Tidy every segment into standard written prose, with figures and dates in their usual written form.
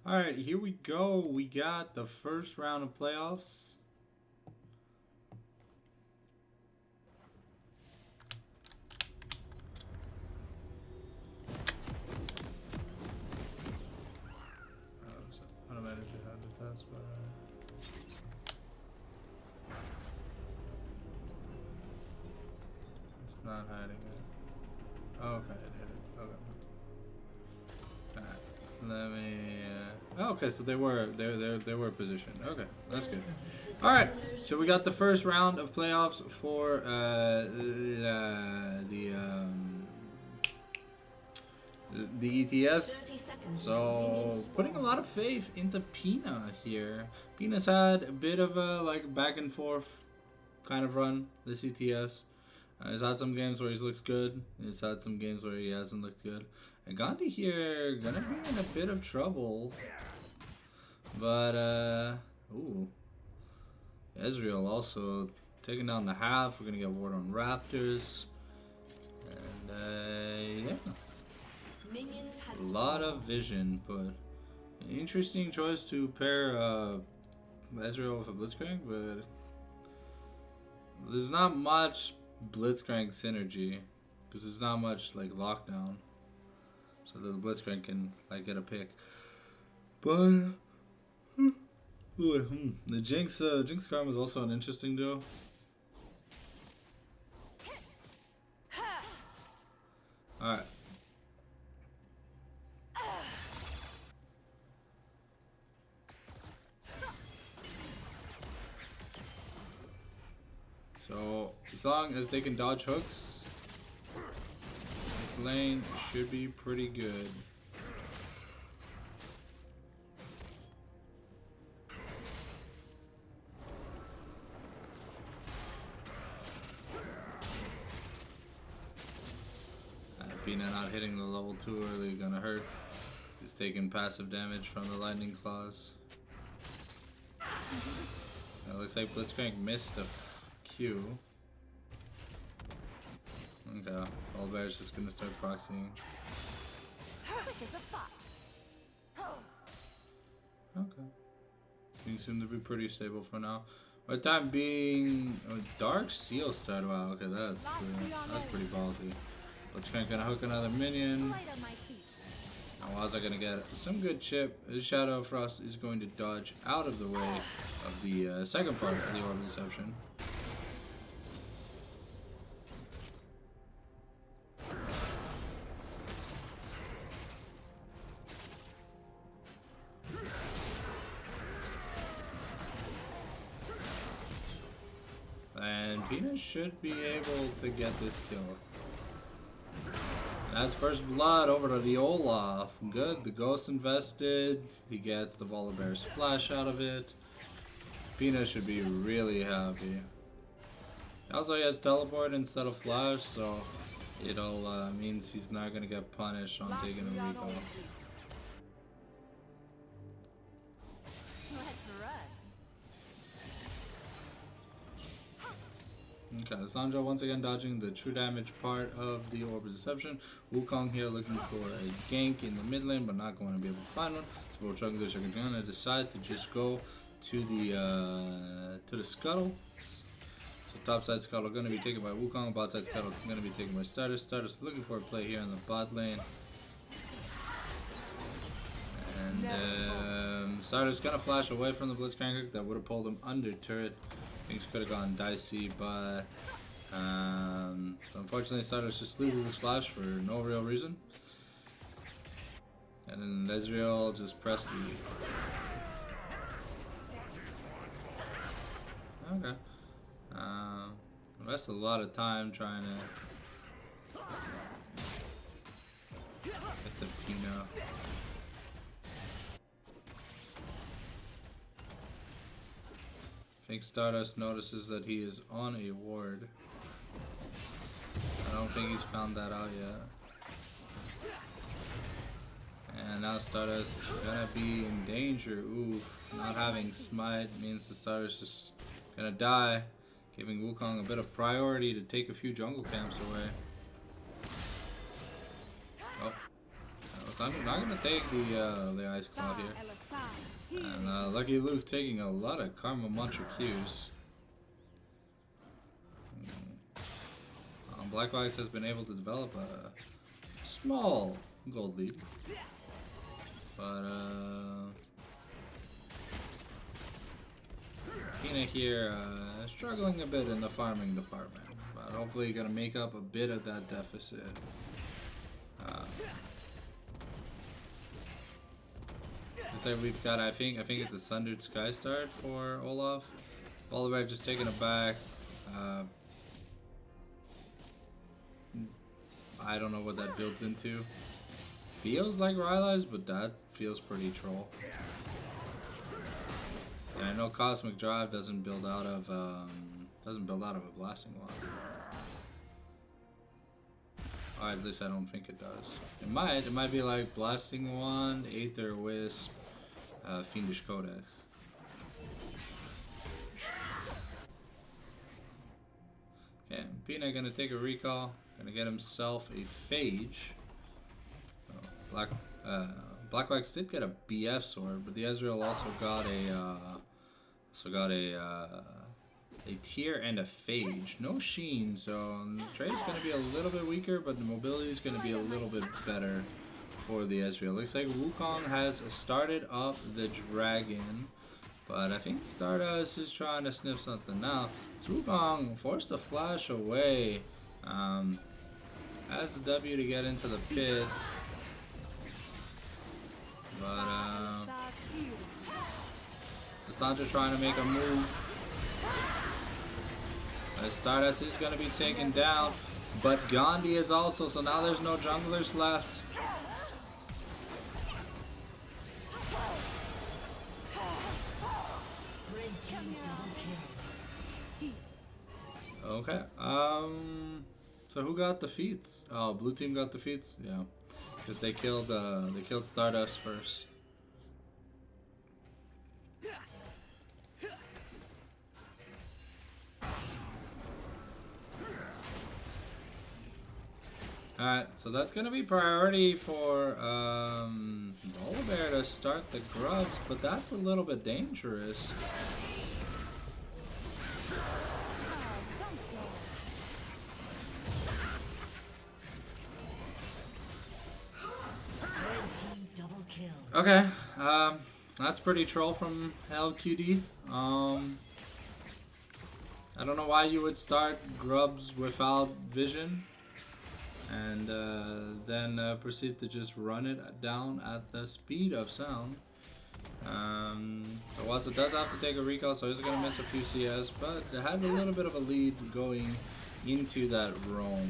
Alright, here we go. We got the first round of playoffs. Automatically had the test, but it's not hiding it. Oh, okay, it hit it. Okay. Alright. Let me okay, so they were positioned. Okay, that's good. Alright, so we got the first round of playoffs for the ETS. So putting a lot of faith into Pina here. Pina's had a bit of a like back and forth kind of run this ETS. He's had some games where he's looked good. He's had some games where he hasn't looked good. And Gandhi here gonna be in a bit of trouble. But ooh. Ezreal also taking down the half. We're gonna get ward on Raptors. And yeah. A lot of vision, but an interesting choice to pair Ezreal with a Blitzcrank, but there's not much Blitzcrank synergy because there's not much like lockdown, so the Blitzcrank can like get a pick. But the Jinx Karma is also an interesting duo. All right. So, as long as they can dodge hooks, this lane should be pretty good. Pina not hitting the level 2 early gonna hurt. He's taking passive damage from the lightning claws. It looks like Blitzcrank missed a Q. Okay, Bear's just gonna start proxying. Okay. Things seem to be pretty stable for now. By the time being, Dark Seal started. Wow, okay, that's pretty ballsy. Blitzcrank gonna hook another minion. Now Wow's gonna get some good chip. Shadow Frost is going to dodge out of the way of the second part of the Orb of Deception. And Pina should be able to get this kill. That's first blood over to the Olaf. Good, the Ghost invested. He gets the Volibear's flash out of it. Pina should be really happy. Also, he has teleport instead of flash, so it'll means he's not gonna get punished on taking a recall. Okay, Sandra once again dodging the true damage part of the Orb of Deception. Wukong here looking for a gank in the mid lane, but not going to be able to find one. So we're trying to gonna decide to just go to the scuttle. So top side scuttle going to be taken by Wukong. Bot side scuttle going to be taken by Stardust. Stardust looking for a play here in the bot lane. And Stardust gonna flash away from the Blitzcrank. That would have pulled him under turret. Things could have gone dicey, but so unfortunately Stardust just loses his flash for no real reason. And then Ezreal just pressed the... Okay. Invested a lot of time trying to get the Pina. I think Stardust notices that he is on a ward. I don't think he's found that out yet. And now Stardust gonna be in danger. Ooh, not having smite means the Stardust just gonna die, giving Wukong a bit of priority to take a few jungle camps away. Oh, So I'm not gonna take the Ice Claw here. And Lucky Luke taking a lot of Karma Mantra Qs. Black Wax has been able to develop a small gold lead. But Pina here struggling a bit in the farming department. But hopefully gonna make up a bit of that deficit. So we've got, I think it's a Sundered Sky start for Olaf. Volibear just taking it back. I don't know what that builds into. Feels like Rylai's, but that feels pretty troll. And I know Cosmic Drive doesn't build out of a Blasting Wand. Or at least I don't think it does. It might be like Blasting Wand, Aether Wisp, Fiendish Codex. Okay, Pina gonna take a recall, gonna get himself a Phage. Oh, Black Wax did get a BF sword, but the Ezreal also got a Tier and a Phage. No Sheen, so the trade's gonna be a little bit weaker, but the mobility is gonna be a little bit better for the Ezreal. Looks like Wukong has started up the dragon, but I think Stardust is trying to sniff something now. Wukong forced to flash away. Has the W to get into the pit, but Lissandra trying to make a move. Stardust is going to be taken down, but Gandhi is also, so now there's no junglers left. Okay, so who got the feats? Oh, blue team got the feats? Yeah, because they killed Stardust first. Alright, so that's gonna be priority for Volibear to start the grubs, but that's a little bit dangerous. Okay, that's pretty troll from LQD. I don't know why you would start grubs without vision and then proceed to just run it down at the speed of sound. Waza does have to take a recall, so he's going to miss a few CS, but they had a little bit of a lead going into that roam.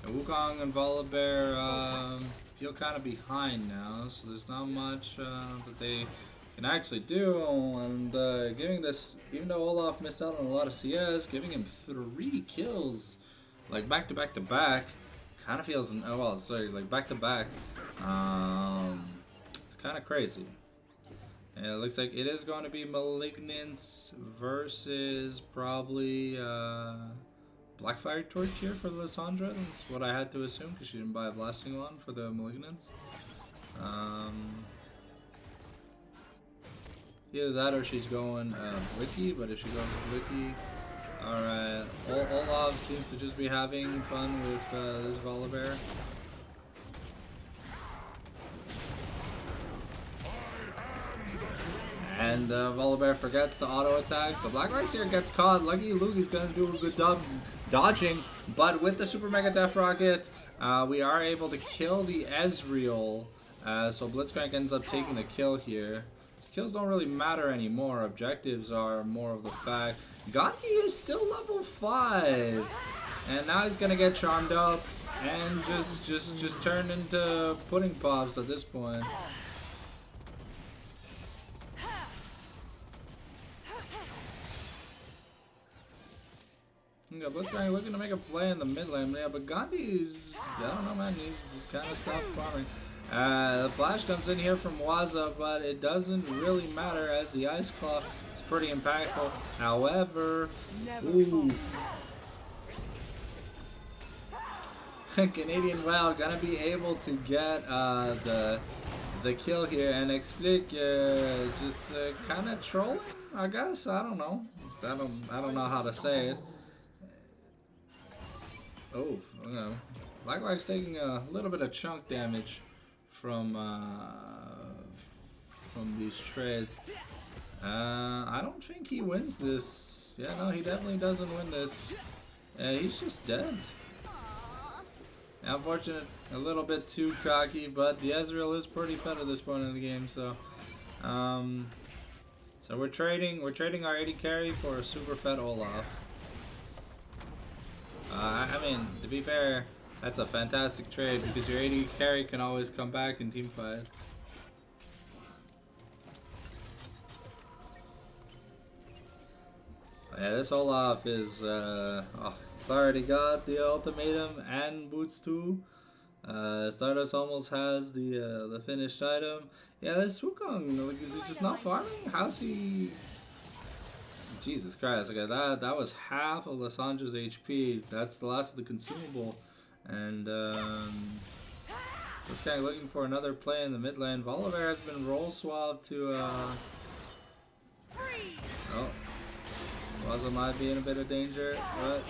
And Wukong and Volibear feel kind of behind now, so there's not much that they can actually do. And giving this, even though Olaf missed out on a lot of CS, giving him 3 kills, like back to back to back, kind of feels, oh well, sorry, like back to back. It's kind of crazy. And it looks like it is going to be Malignance versus probably Blackfire Torch here for Lissandra. That's what I had to assume because she didn't buy a Blasting Wand for the Malignance. Either that or she's going Wiki, but if she goes Wiki, alright. Olaf seems to just be having fun with this Volibear. And Volibear forgets the auto attack, so Black Rice here gets caught. Lucky Luke is going to do a good job dodging, but with the Super Mega Death Rocket, we are able to kill the Ezreal. So Blitzcrank ends up taking the kill here. Kills don't really matter anymore. Objectives are more of the fact. Gandhi is still level 5, and now he's going to get charmed up and just turn into pudding pops at this point. Yeah, Blitzcrank looking to make a play in the mid lane, yeah, but Gandhi, I don't know, man, he just kind of stopped farming. The flash comes in here from Waza, but it doesn't really matter as the Ice Claw is pretty impactful. However, ooh. Canadian Well gonna be able to get the kill here, and Explic just kind of trolling, I guess. I don't know. I don't know how to say it. Oh, okay. Blackwack's taking a little bit of chunk damage from these trades. I don't think he wins this. Yeah, no, he definitely doesn't win this. He's just dead. Unfortunate, a little bit too cocky, but the Ezreal is pretty fed at this point in the game, so so we're trading our AD carry for a super fed Olaf. I mean, to be fair, that's a fantastic trade because your AD carry can always come back in team fights. Yeah, this Olaf is it's already got the ultimatum and boots too. Stardust almost has the finished item. Yeah, this Wukong, like, is he just not farming? How's he? Jesus Christ! Okay, that was half of Lissandra's HP. That's the last of the consumable, and this guy looking for another play in the mid lane. Volibear has been roll swapped to oh. Waza might be in a bit of danger, but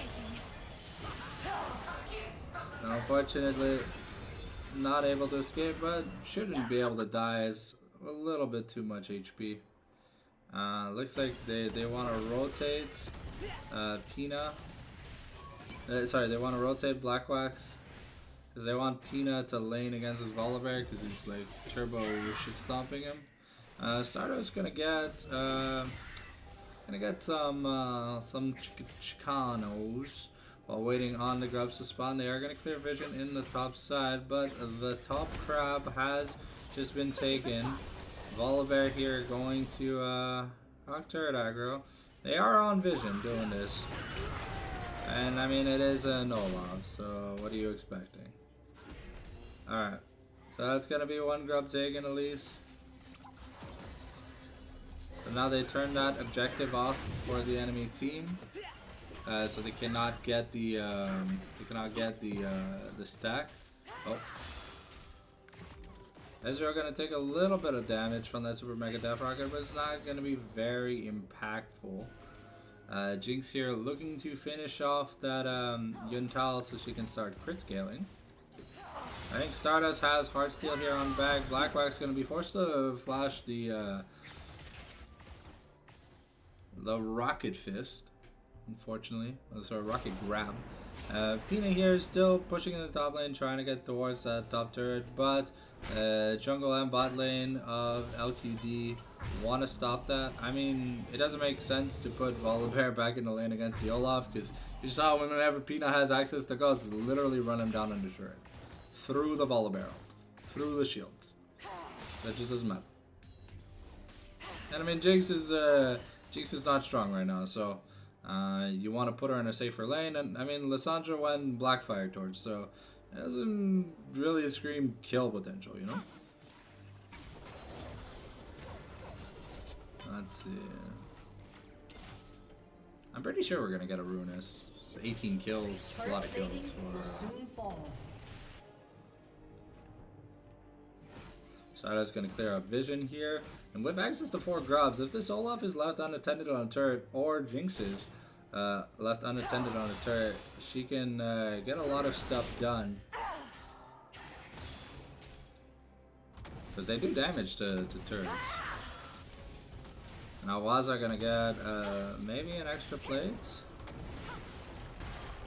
unfortunately not able to escape, but shouldn't be able to die as a little bit too much HP. Looks like they want to rotate Pina. Sorry, they want to rotate Blackwax because they want Pina to lane against his Volibear because he's like turbo shit stomping him. Stardust gonna get some Chicanos while waiting on the grubs to spawn. They are gonna clear vision in the top side, but the top crab has just been taken. Volibear here going to rock turret aggro. They are on vision doing this, and I mean it is an Olaf, so what are you expecting? All right, so that's gonna be one grub taken at least. So now they turn that objective off for the enemy team, so they cannot get the stack. Oh, Ezreal gonna take a little bit of damage from that super mega death rocket, but it's not gonna be very impactful. Jinx here looking to finish off that Yuntal so she can start crit scaling. I think Stardust has Heartsteel here on back. Blackwack's gonna be forced to flash the Rocket Fist, unfortunately. Oh, sorry, Rocket Grab. Pina here is still pushing in the top lane, trying to get towards that top turret, but jungle and bot lane of LQD want to stop that. I mean, it doesn't make sense to put Volibear back in the lane against the Olaf, because you saw whenever Pina has access to Gauss, literally run him down on the turret. Through the Volibear, through the shields. That just doesn't matter. And I mean, Jinx is not strong right now, so you want to put her in a safer lane. And I mean, Lissandra went Blackfire Torch, so it doesn't really scream kill potential, you know? Let's see. I'm pretty sure we're gonna get a Ruinous. It's 18 kills, it's a lot of kills for. Stardust gonna clear up vision here. And with access to 4 grubs, if this Olaf is left unattended on a turret, or Jinx is left unattended on a turret, she can get a lot of stuff done. Because they do damage to turrets. Now Waza gonna get maybe an extra plate.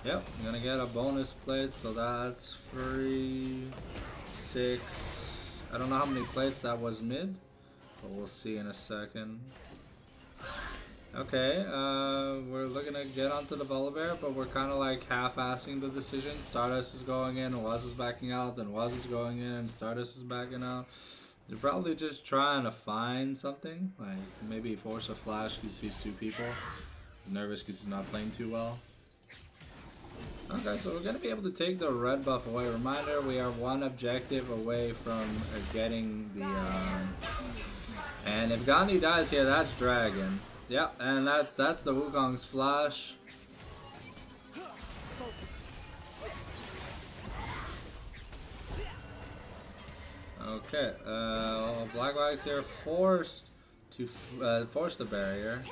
Yep, I'm gonna get a bonus plate, so that's 3, 6. I don't know how many plates that was mid, but we'll see in a second. Okay, we're looking to get onto the Volibear, but we're kind of like half-assing the decision. Stardust is going in, Waz is backing out, then Waz is going in, and Stardust is backing out. They're probably just trying to find something, like maybe force a flash because he's 2 people. He's nervous because he's not playing too well. Okay, so we're going to be able to take the red buff away. Reminder, we are 1 objective away from getting the... and if Gandhi dies here, that's Dragon. Yep, and that's the Wukong's flash. Okay, Black Wax here forced to force the barrier.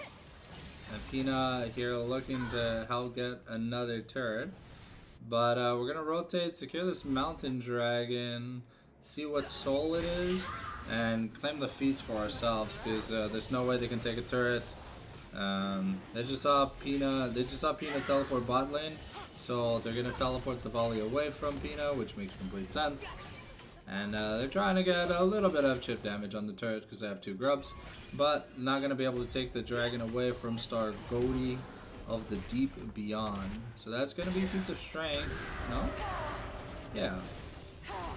And Pina here looking to help get another turret. But we're going to rotate, secure this Mountain Dragon, see what soul it is, and claim the feats for ourselves, because there's no way they can take a turret. They just saw Pina teleport bot lane, so they're going to teleport the volley away from Pina, which makes complete sense. And they're trying to get a little bit of chip damage on the turret because they have 2 grubs, but not going to be able to take the dragon away from Star Goaty of the Deep Beyond. So that's going to be feats of strength. No? Yeah.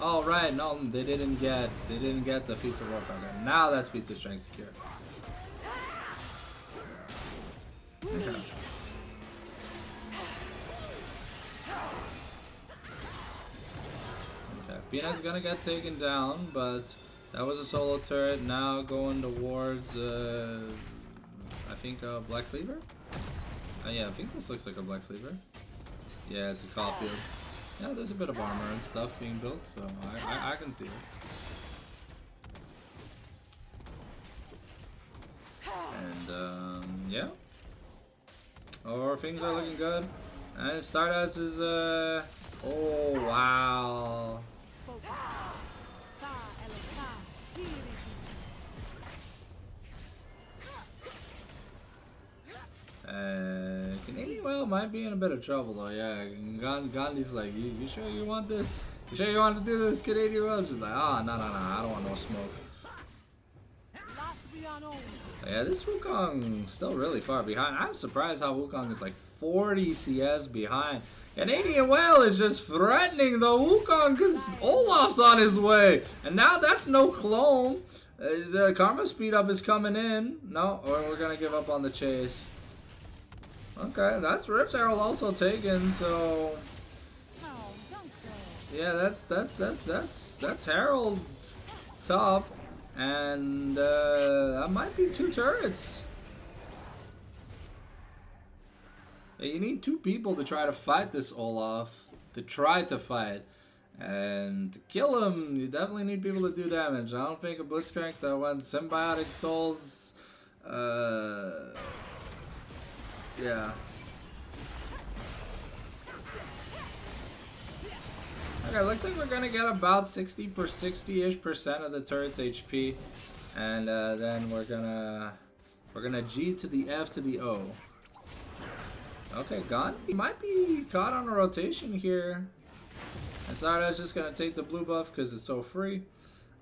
Oh right, no, they didn't get the feats of warfare. Now that's feats of strength secure. Okay. Pina's gonna get taken down, but that was a solo turret. Now going towards, I think Black Cleaver? Yeah, I think this looks like a Black Cleaver. Yeah, it's a Caulfield. Yeah, there's a bit of armor and stuff being built, so I can see it. And, yeah. Our things are looking good. And Stardust is, oh, wow. Canadian Whale might be in a bit of trouble though, yeah. Gandhi's like, you sure you want this? You sure you want to do this, Canadian Whale? She's like, oh, no, I don't want no smoke. Yeah, this Wukong still really far behind. I'm surprised how Wukong is like 40 CS behind. Canadian Whale is just threatening the Wukong because Olaf's on his way. And now that's no clone. The Karma speed up is coming in. No, or we're going to give up on the chase. Okay, that's Rip's Herald also taken, so... Yeah, that's Herald top. And that might be 2 turrets. You need 2 people to try to fight this Olaf. To try to fight. And to kill him, you definitely need people to do damage. I don't think a Blitzcrank that went Symbiotic Souls. Yeah. Okay, looks like we're gonna get about 60-ish% of the turret's HP. And then we're gonna G to the F to the O. Okay, Gandhi might be caught on a rotation here. And Stardust just gonna take the blue buff because it's so free.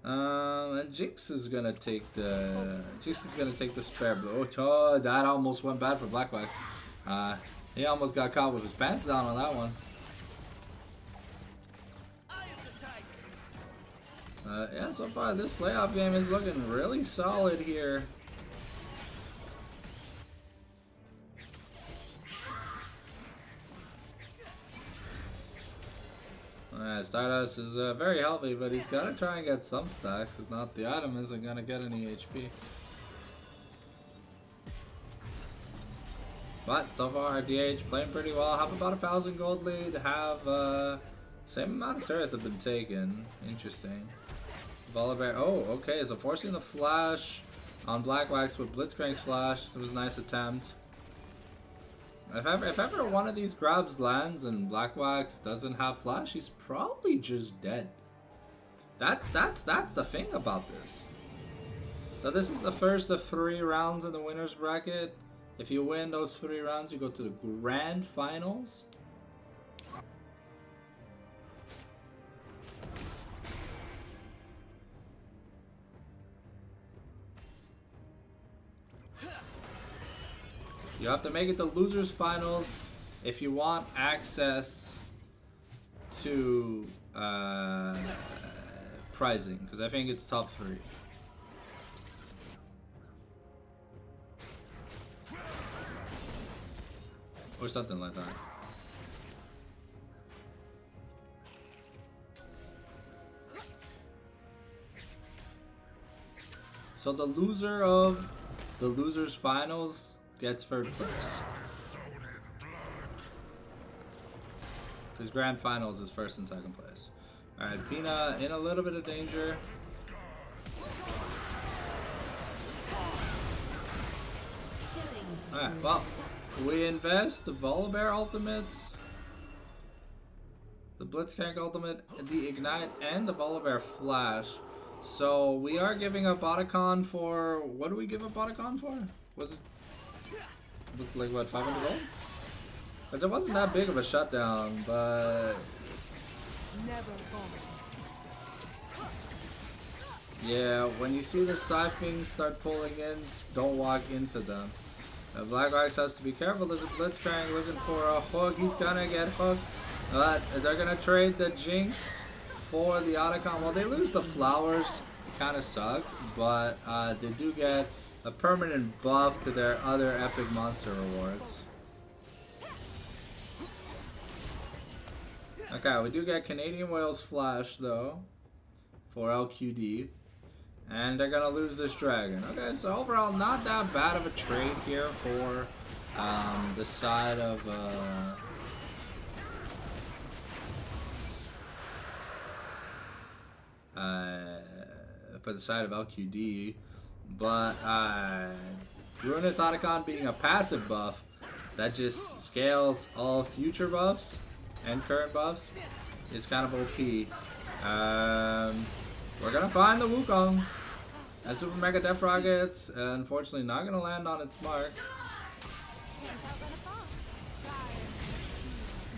And Jinx is gonna take the spare blue. Oh, that almost went bad for Black Wax. He almost got caught with his pants down on that one. Yeah, so far this playoff game is looking really solid here. Stardust is very healthy, but he's got to try and get some stacks. If not, the item isn't going to get any HP. But so far, DH playing pretty well. Have about 1,000 gold lead. Have same amount of turrets have been taken. Interesting. Volibear. Oh, okay. So forcing the flash on Black Wax with Blitzcrank's flash. It was a nice attempt. If ever one of these grabs lands and Black Wax doesn't have flash, he's probably just dead. That's the thing about this. So this is the first of 3 rounds in the winner's bracket. If you win those 3 rounds, you go to the grand finals. You have to make it to losers finals if you want access to pricing, because I think it's top 3. Or something like that. So the loser of the losers finals gets 3rd place. Because grand finals is 1st and 2nd place. Alright, Pina in a little bit of danger. Alright, well, we invest the Volibear ultimates, the Blitzcrank ultimate, the Ignite, and the Volibear Flash. So we are giving up Otacon for, what do we give up Otacon for? Was it like, what, 500 gold? Because it wasn't that big of a shutdown, but... yeah, when you see the Siphons start pulling in, don't walk into them. Blackwatch has to be careful. There's a Blitzcrank looking for a hook. He's gonna get hooked. But they're gonna trade the Jinx for the Otacon. Well, they lose the flowers. It kind of sucks, but they do get a permanent buff to their other epic monster rewards. Okay, we do get Canadian Whales Flash though for LQD. And they're gonna lose this dragon. Okay, so overall, not that bad of a trade here for the side of LQD, but Ruinous Otacon being a passive buff that just scales all future buffs and current buffs is kind of OP. We're gonna find the Wukong. And Super Mega Death Rockets, unfortunately, not gonna land on its mark.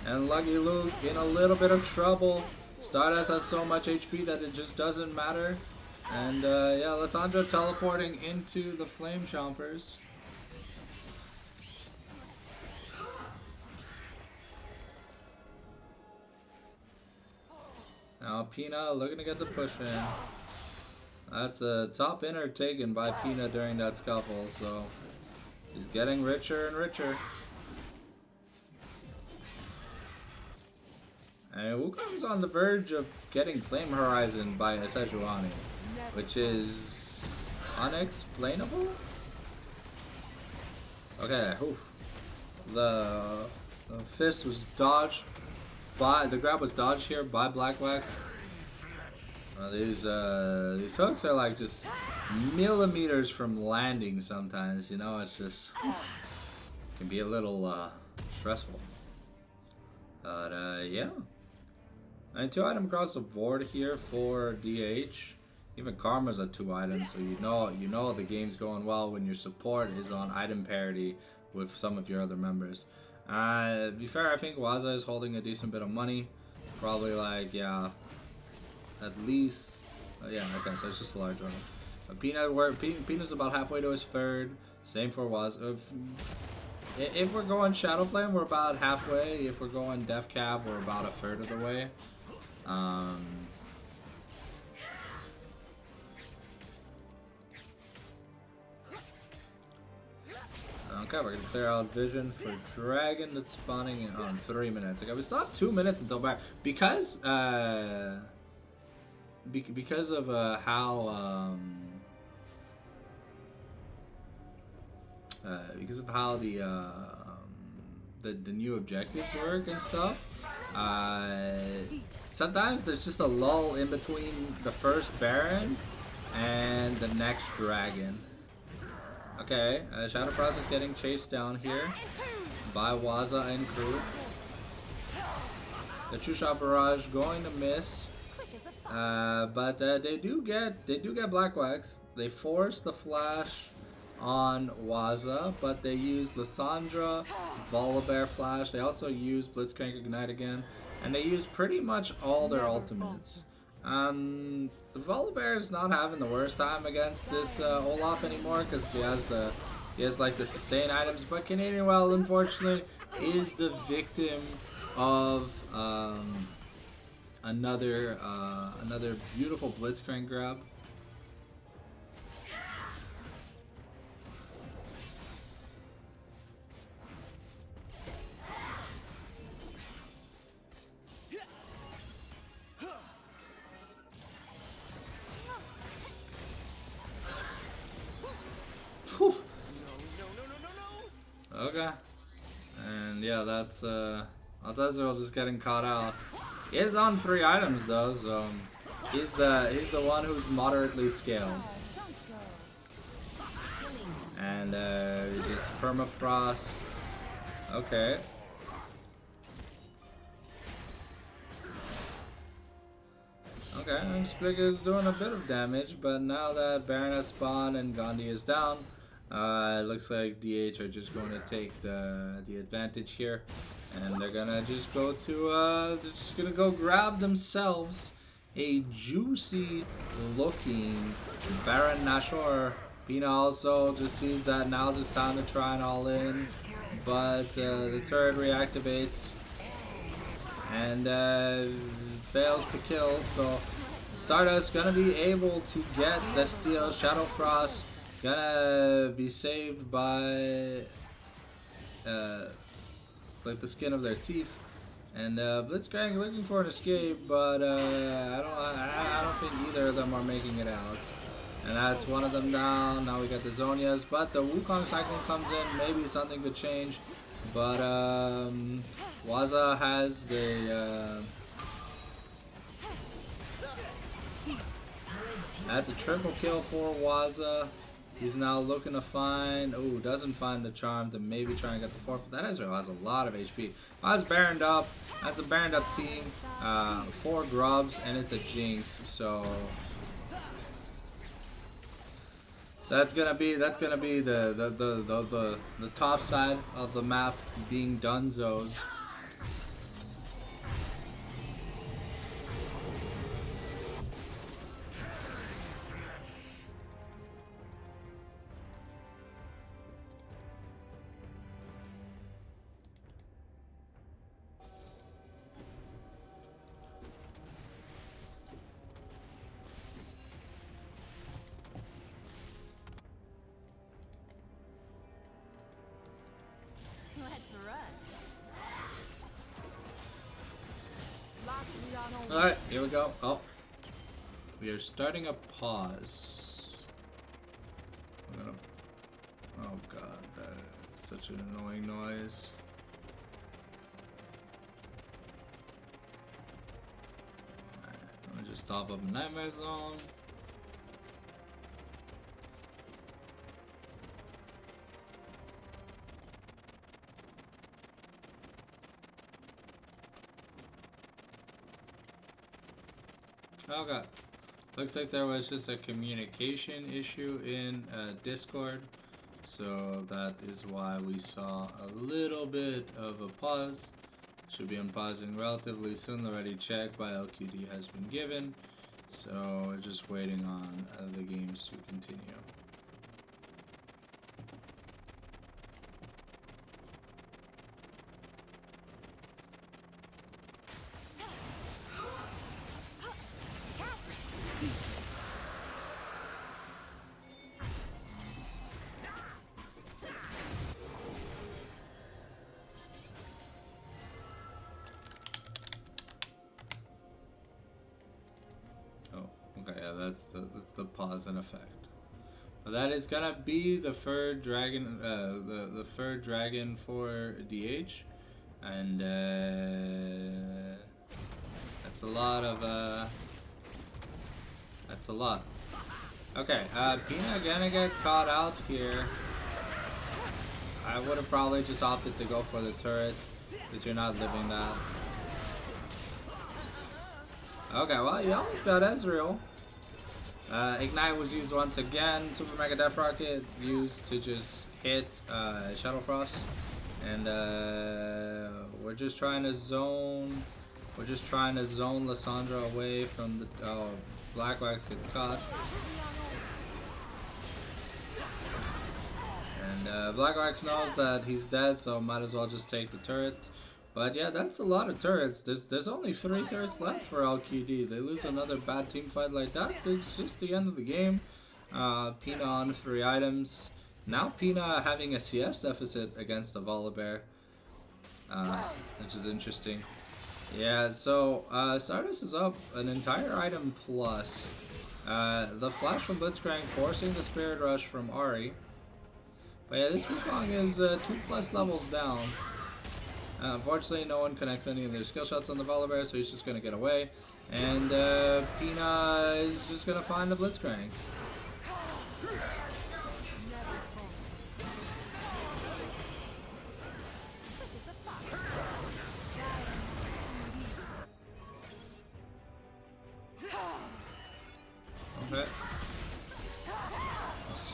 And Lucky Luke in a little bit of trouble. Stardust has so much HP that it just doesn't matter. And yeah, Lissandra teleporting into the Flame Chompers. Now Pina looking to get the push in. That's a top inner taken by Pina during that scuffle, so he's getting richer and richer. And Wukong's on the verge of getting Flame Horizon by a Sejuani, which is unexplainable. Okay, oof. The fist was dodged by, the grab was dodged here by Blackwax. These hooks are like just millimeters from landing sometimes, you know, it's just can be a little stressful. But yeah. And 2 item across the board here for DH. Even Karma's at 2 items, so you know the game's going well when your support is on item parity with some of your other members. To be fair, I think Waza is holding a decent bit of money. Probably like, yeah, at least, yeah, okay, so it's just a large one. Peanut's about halfway to his third. Same for Waza. If we're going Shadow Flame, we're about halfway. If we're going Death Cab, we're about a third of the way. Okay, we're gonna clear out vision for Dragon that's spawning in 3 minutes. Okay, we still have 2 minutes until back because of how the new objectives work and stuff. Sometimes there's just a lull in between the first Baron and the next Dragon. Okay, Shadow Frost is getting chased down here by Waza and crew. The True Shot Barrage going to miss, but they do get Blackwax. They force the flash on Waza, but they use Lissandra, Volibear Flash. They also use Blitzcrank Ignite again, and they use pretty much all their ultimates. The Volibear is not having the worst time against this Olaf anymore because he has like the sustain items, but Canadian Wild unfortunately is the victim of another beautiful Blitzcrank grab. Okay, and yeah, that's Altezeril just getting caught out. He is on 3 items though, so he's the one who's moderately scaled, and just permafrost. Okay. Okay, Splig is doing a bit of damage, but now that Baron has spawned and Gandhi is down, it looks like DH are just going to take the advantage here, and they're gonna just go to they're just gonna go grab themselves a juicy looking Baron Nashor. Pina also just sees that now's his time to try and all in, but the turret reactivates and fails to kill, so Stardust gonna be able to get the steal. Shadow Frost gonna be saved by like the skin of their teeth, and Blitzcrank looking for an escape, but I don't think either of them are making it out. And that's one of them down. Now we got the Zonias, but the Wukong cyclone comes in. Maybe something could change, but Waza has the that's a triple kill for Waza. He's now looking to find, oh, doesn't find the charm to maybe try and get the fourth, but that Ezreal has a lot of HP. That's Baroned up. That's a Baroned up team. 4 grubs, and it's a Jinx, so that's gonna be the top side of the map being Dunzos. Alright, here we go. Oh, we are starting a pause. I'm gonna, oh god, that is such an annoying noise. Alright, let me just top up a Nightmare Zone. Oh god, looks like there was just a communication issue in Discord, so that is why we saw a little bit of a pause. Should be unpausing relatively soon. The ready check by LQD has been given, so we're just waiting on the games to continue. Okay, yeah, that's the pause in effect. But that is gonna be the third dragon, the third dragon for DH, and that's a lot of that's a lot. Okay, Pina gonna get caught out here. I would have probably just opted to go for the turret, because you're not living that. Okay, well, you almost got Ezreal. Ignite was used once again. Super Mega Death Rocket used to just hit Shadow Frost, and we're just trying to zone. We're just trying to zone Lissandra away from the. Oh, Black Wax gets caught, and Black Wax knows that he's dead, so might as well just take the turret. But yeah, that's a lot of turrets. There's only 3 turrets left for LQD. They lose another bad team fight like that, it's just the end of the game. Pina on 3 items. Now Pina having a CS deficit against the Volibear, which is interesting. Yeah, so Stardust is up an entire item plus. The flash from Blitzcrank forcing the Spirit Rush from Ahri. But yeah, this Wukong is 2+ levels down. Unfortunately, no one connects any of their skill shots on the Volibear, so he's just going to get away. And Pina is just going to find the Blitzcrank.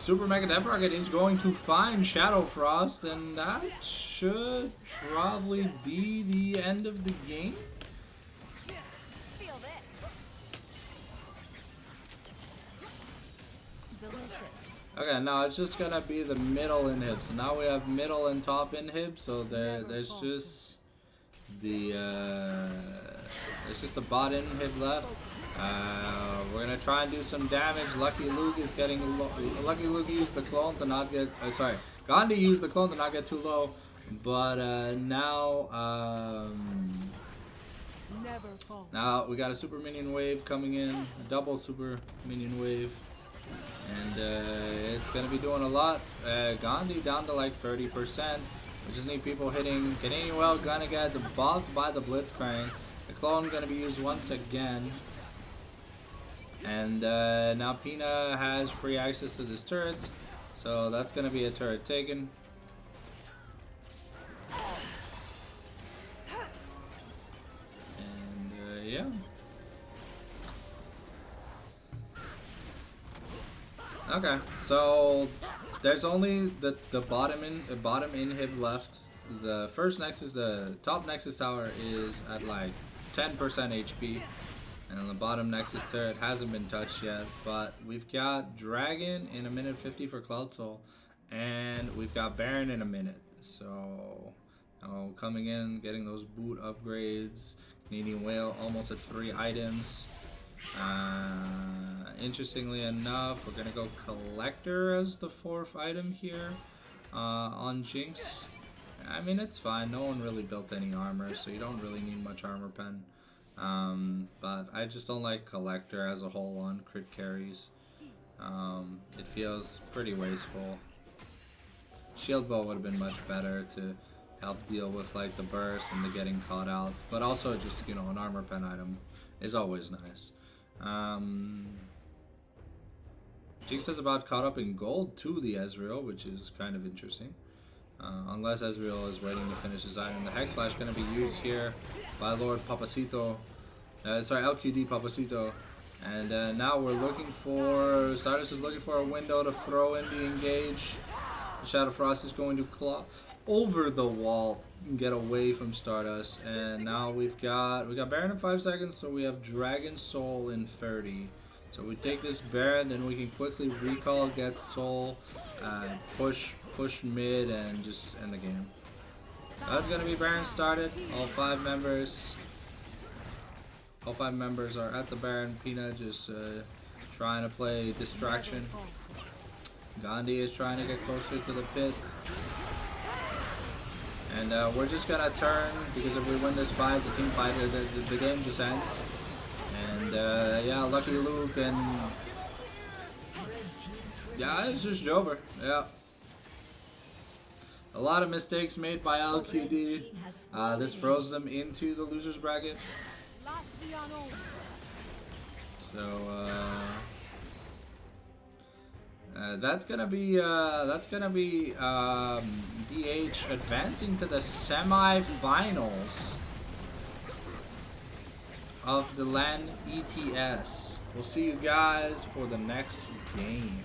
Super Mega Death Rocket is going to find Shadow Frost, and that should probably be the end of the game. Okay, now it's just gonna be the middle inhib. So now we have middle and top inhib. So there's just the bot inhib left. We're gonna try and do some damage. Lucky Luke is getting low. Lucky Luke used the clone to not get. Sorry, Gandhi used the clone to not get too low. But now we got a super minion wave coming in, a double super minion wave. And it's going to be doing a lot. Gandhi down to like 30%. We just need people hitting well. Gonna get buffed by the Blitzcrank. The clone going to be used once again. And now Pina has free access to this turret. So that's going to be a turret taken. And yeah. Okay, so there's only the bottom inhib left. The first nexus, the top nexus tower is at like 10% HP, and the bottom nexus turret hasn't been touched yet. But we've got Dragon in 1:50 for Cloud Soul, and we've got Baron in a minute. So coming in, getting those boot upgrades, needing Whale almost at 3 items. Interestingly enough, we're gonna go Collector as the 4th item here on Jinx. I mean, it's fine. No one really built any armor, so you don't really need much armor pen. But I just don't like Collector as a whole on crit carries. It feels pretty wasteful. Shield Bow would have been much better to help deal with like the burst and the getting caught out. But also just, you know, an armor pen item is always nice. Jinx is about caught up in gold to the Ezreal, which is kind of interesting. Unless Ezreal is waiting to finish his item. The Hex Flash going to be used here by Lord Papacito. Sorry, LQD Papacito. And now we're looking for... Stardust is looking for a window to throw in the engage. Shadow Frost is going to claw over the wall and get away from Stardust. And now we got Baron in 5 seconds, so we have Dragon Soul in 30. So we take this Baron, then we can quickly recall, get Soul, push mid, and just end the game. So that's gonna be Baron started. All 5 members are at the Baron. Pina just trying to play distraction. Gandhi is trying to get closer to the pit. And we're just gonna turn, because if we win this fight, the team fight, the game just ends. And yeah, Lucky Luke, and yeah, it's just over. Yeah, a lot of mistakes made by LQD. This throws them into the losers bracket. So that's gonna be DH advancing to the semi-finals of the Lan Ets. We'll see you guys for the next game.